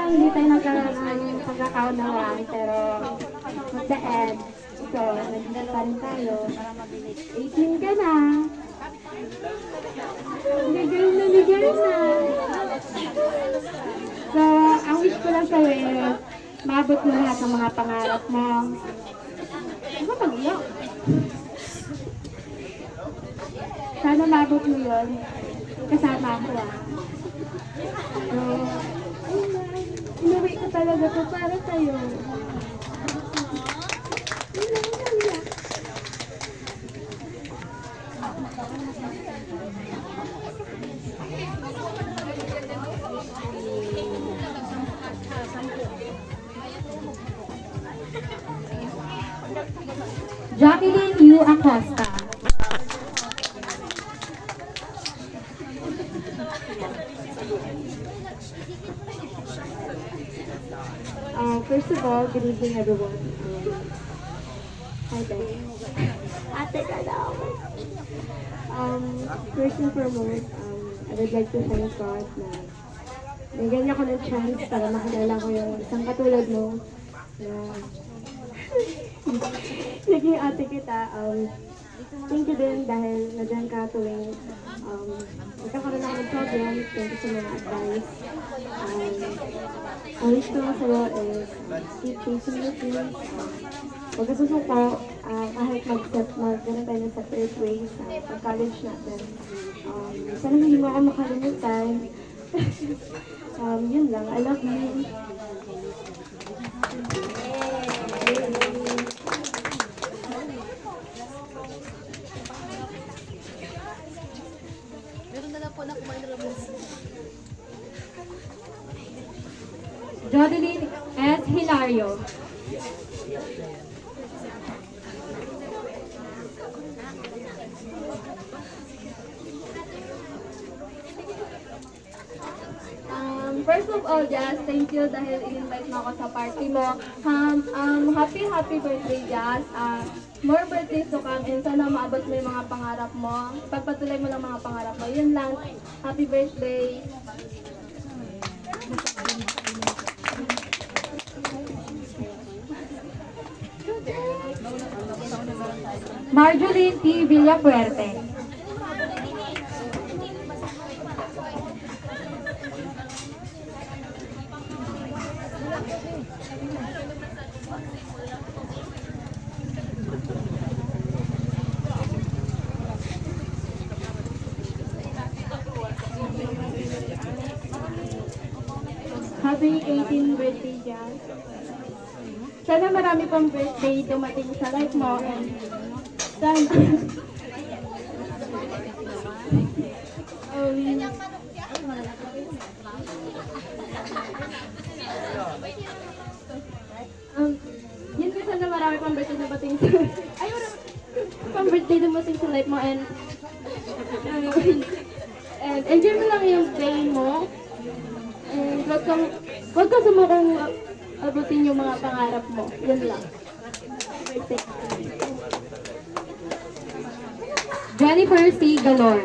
hindi tayo nagkaroon ng pagkakaunawaan, pero at the end, ito, nandito pa rin tayo. 18 ka na. Legal na. So, ang wish ko lang sa'yo is, maabot mo lahat ng mga pangarap mo. Ano mag-iyak? Sana maabot mo yun. Kasama ako So, inuwi ko talaga to para sa'yo. Jacqueline U. Acosta. First of all, good evening everyone. Hi there. Ate ka daw. First and foremost, I would like to thank God na nagyan ako ng chance para makilala ko yung isang katulad mo na naging ate kita. Thank you din dahil nandiyan ka tuwing magkakaroon ako ng problem. Thank you sa mga advice. Ang wish ko lang sa'yo is keep chasing your dreams. Huwag ka susuko, kahit magkaroon tayo ng separate ways pag-college natin. Sana hindi mo ako makalimutan. Yun lang. I love you. Meron na lang po na kumain na labas. Jodeline S. Hilario. First of all, Jazz, thank you dahil in-invite mo ako sa party mo. Happy birthday, Jazz. More birthdays to come and sana maabot mo yung mga pangarap mo. Pagpatuloy mo lang mga pangarap mo. Yun lang. Happy birthday. Marjoline T. Villapuerte. Happy 18th birthday, Jazz. Sana marami pang birthday dumating sa life mo and sana yun ko sana marami pang birthday dumating sa pang birthday dumating sa life mo and enjoy mo lang yung day mo. And wag ka sumukong abutin yung mga pangarap mo. Yun lang. Jennifer C. Galor.